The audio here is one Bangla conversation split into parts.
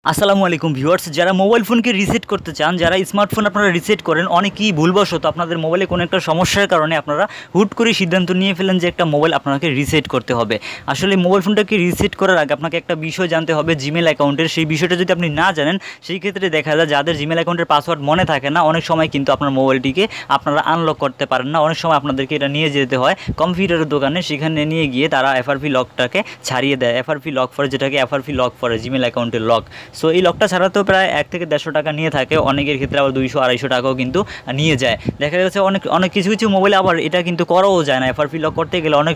আসসালামু আলাইকুম ভিউয়ার্স, যারা মোবাইল ফোনকে রিসেট করতে চান, যারা স্মার্টফোন আপনারা রিসেট করেন, অনেকেই ভুলবশত আপনাদের মোবাইলে কোনো একটা সমস্যার কারণে আপনারা হুট করে সিদ্ধান্ত নিয়ে ফেলেন যে একটা মোবাইল আপনাকে রিসেট করতে হবে। আসলে মোবাইল ফোনটাকে রিসেট করার আগে আপনাকে একটা বিষয় জানতে হবে জিমেল অ্যাকাউন্টের। সেই বিষয়টা যদি আপনি না জানেন, সেই ক্ষেত্রে দেখা যায় যাদের জিমেল অ্যাকাউন্টের পাসওয়ার্ড মনে থাকে না, অনেক সময় কিন্তু আপনার মোবাইলটিকে আপনারা আনলক করতে পারেন না। অনেক সময় আপনাদেরকে এটা নিয়ে যেতে হয় কম্পিউটারের দোকানে, সেখানে নিয়ে গিয়ে তারা এফআরপি লকটাকে ছাড়িয়ে দেয়। এফআরপি লক ফর, যেটাকে এফআরপি লক ফর জিমেল অ্যাকাউন্টের লক। সো এই লকটা ছাড়াতেও প্রায় 1 থেকে 150 টাকা নিয়ে থাকে, অনেকের ক্ষেত্রে আবার 200-250 টাকাও কিন্তু নিয়ে যায়। দেখা যাচ্ছে অনেক কিছু কিছু মোবাইলে আবার এটা কিন্তু করাও যায় না। এফআরপি লক করতে গেলে অনেক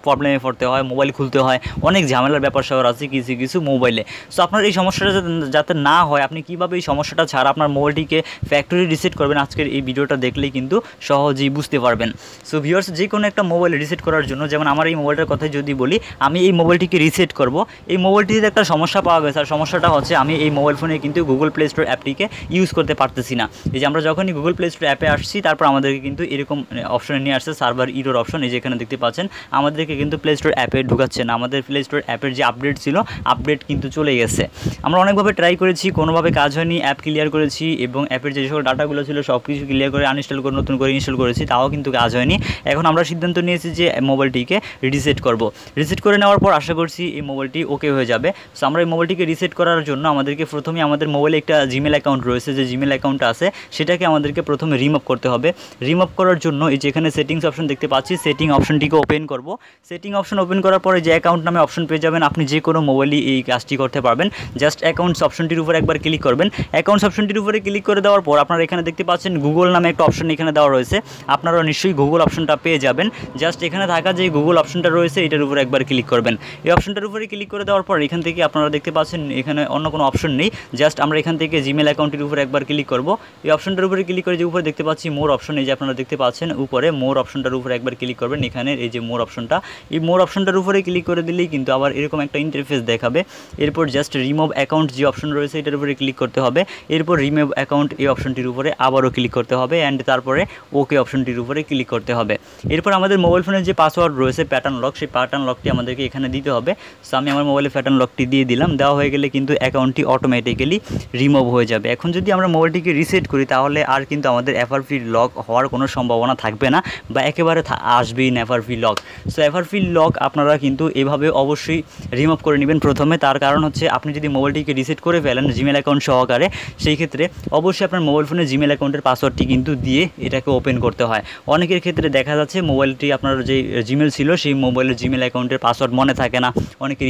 প্রবলেমে পড়তে হয়, মোবাইল খুলতে হয়, অনেক ঝামেলার ব্যাপার স্যাপার আছে কিছু কিছু মোবাইলে। সো আপনার এই সমস্যাটা যাতে না হয়, আপনি কীভাবে এই সমস্যাটা ছাড়া আপনার মোবাইলটিকে ফ্যাক্টরি রিসেট করবেন, আজকের এই ভিডিওটা দেখলেই কিন্তু সহজেই বুঝতে পারবেন। সো ভিউয়ার্স, যে কোনো একটা মোবাইল রিসেট করার জন্য, যেমন আমার এই মোবাইলটার কথাই যদি বলি, আমি এই মোবাইলটিকে রিসেট করব। এই মোবাইলটিতে একটা সমস্যা পাওয়া গেছে, আর সমস্যাটা হচ্ছে আমি এই মোবাইল ফোনে কিন্তু গুগল প্লে স্টোর অ্যাপটিকে ইউজ করতে পারতেছি না। এই যে আমরা যখনই গুগল প্লে স্টোর অ্যাপে আসছি, তারপর আমাদেরকে কিন্তু এরকম অপশনে নিয়ে আসছে সার্ভার ইরর অপশন। এই যে এখানে দেখতে পাচ্ছেন আমাদেরকে কিন্তু প্লে স্টোর অ্যাপে ঢুকাচ্ছে না। আমাদের প্লে স্টোর অ্যাপের যে আপডেট ছিল, আপডেট কিন্তু চলে গেছে। আমরা অনেকভাবে ট্রাই করেছি, কোনোভাবে কাজ হয়নি। অ্যাপ ক্লিয়ার করেছি এবং অ্যাপের যে সকল ডাটাগুলো ছিল সব কিছু ক্লিয়ার করে আনইনস্টল করে নতুন করে ইনস্টল করেছি, তাও কিন্তু কাজ হয়নি। এখন আমরা সিদ্ধান্ত নিয়েছি যে মোবাইলটিকে রিসেট করব। রিসেট করে নেওয়ার পর আশা করছি এই মোবাইলটি ওকে হয়ে যাবে। সো আমরা এই মোবাইলটিকে রিসেট করার জন্য আমাদেরকে প্রথমে আমাদের মোবাইলে একটা জিমেল অ্যাকাউন্ট রয়েছে, যে জিমেল অ্যাকাউন্টটা আছে সেটাকে আমাদেরকে প্রথমে রিমুভ করতে হবে। রিমুভ করার জন্য এই যে এখানে সেটিংস অপশন দেখতে পাচ্ছি, সেটিং অপশনটিকে ওপেন করব। সেটিং অপশন ওপেন করার পরে যে অ্যাকাউন্ট নামে অপশন পেয়ে যাবেন, আপনি যে কোনো মোবাইলই এই কাজটি করতে পারবেন। জাস্ট অ্যাকাউন্টস অপশনটির উপর একবার ক্লিক করবেন। অ্যাকাউন্টস অপশনটির উপরে ক্লিক করে দেওয়ার পর আপনারা এখানে দেখতে পাচ্ছেন গুগল নামে একটা অপশন এখানে দেওয়া রয়েছে। আপনারা নিশ্চয়ই গুগল অপশনটা পেয়ে যাবেন। জাস্ট এখানে থাকা যে গুগল অপশনটা রয়েছে এটার উপর একবার ক্লিক করবেন। এই অপশনটার উপরে ক্লিক করে দেওয়ার পর এখান থেকে আপনারা দেখতে পাচ্ছেন এখানে অন্য কোনো অপশন নেই। জাস্ট আমরা এখান থেকে জিমেল অ্যাকাউন্টের উপরে একবার ক্লিক করব। এই অপশনটার উপরে ক্লিক করে যে উপরে দেখতে পাচ্ছি মোর অপশন, এই যে আপনারা দেখতে পাচ্ছেন উপরে মোর অপশনটার উপরে একবার ক্লিক করবেন। এখানে এই যে মোর অপশনটা, এই মোর অপশনটার উপরে ক্লিক করে দিলেই কিন্তু আবার এরকম একটা ইন্টারফেস দেখাবে। এরপর জাস্ট রিমুভ অ্যাকাউন্ট যে অপশন রয়েছে এটার উপরে ক্লিক করতে হবে। এরপর রিমুভ অ্যাকাউন্ট এই অপশনটির উপরে আবারও ক্লিক করতে হবে অ্যান্ড তারপরে ওকে অপশনটির উপরে ক্লিক করতে হবে। এরপর আমাদের মোবাইল ফোনের যে পাসওয়ার্ড রয়েছে প্যাটার্ন লক, সেই প্যাটার্ন লকটি আমাদেরকে এখানে দিতে হবে। সো আমি আমার মোবাইলে প্যাটার্ন লকটি দিয়ে দিলাম। দেওয়া হয়ে গেলে কিন্তু অ্যাকাউন্টটি অটোমেটিক্যালি রিমুভ হয়ে যাবে। এখন যদি আমরা মোবাইলটিকে রিসেট করি তাহলে আর কিন্তু আমাদের এফআরপি লক হওয়ার কোনো সম্ভাবনা থাকবে না, বা একেবারে আসবেই না FRP lock. So FRP lock আপনারা কিন্তু এভাবে অবশ্যই রিমুভ করে নেবেন প্রথমে। তার কারণ হচ্ছে আপনি যদি মোবাইলটিকে রিসেট করে ফেলেন জিমেল অ্যাকাউন্ট সহকারে, সেই ক্ষেত্রে অবশ্যই আপনার মোবাইল ফোনের জিমেল অ্যাকাউন্টের পাসওয়ার্ডটি কিন্তু দিয়ে এটাকে ওপেন করতে হয়। অনেকের ক্ষেত্রে দেখা যাচ্ছে মোবাইলটি আপনার যে জিমেল ছিল সেই মোবাইলের জিমেল অ্যাকাউন্টের পাসওয়ার্ড মনে থাকে না, অনেকের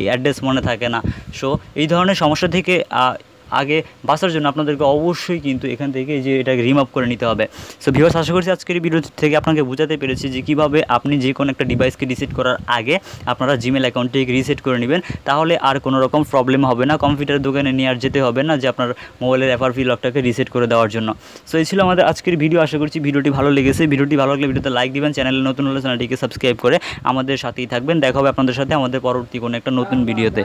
অ্যাড্রেস মনে থাকে না। সো এই ধরনের সমস্যা থেকে আগে বাঁচার জন্য আপনাদেরকে অবশ্যই কিন্তু এখান থেকে যে এটাকে রিমুভ করে নিতে হবে। সো ভিউয়ার্স, আশা করছি আজকের এই ভিডিও থেকে আপনাকে বোঝাতে পেরেছি যে কীভাবে আপনি যে কোনো একটা ডিভাইসকে রিসেট করার আগে আপনারা জিমেল অ্যাকাউন্টটিকে রিসেট করে নেবেন। তাহলে আর কোনো রকম প্রবলেম হবে না, কম্পিউটারের দোকানে নিয়ে আর যেতে হবে না যে আপনার মোবাইলের এফআরপি লকটাকে রিসেট করে দেওয়ার জন্য। সো এই ছিল আমাদের আজকের ভিডিও। আশা করছি ভিডিওটি ভালো লেগেছে। ভিডিওটি ভালো লাগলে ভিডিওতে লাইক দিবেন, চ্যানেলে নতুন হলে চ্যানেলটিকে সাবস্ক্রাইব করে আমাদের সাথেই থাকবেন। দেখা হবে আপনাদের সাথে আমাদের পরবর্তী কোনো একটা নতুন ভিডিওতে।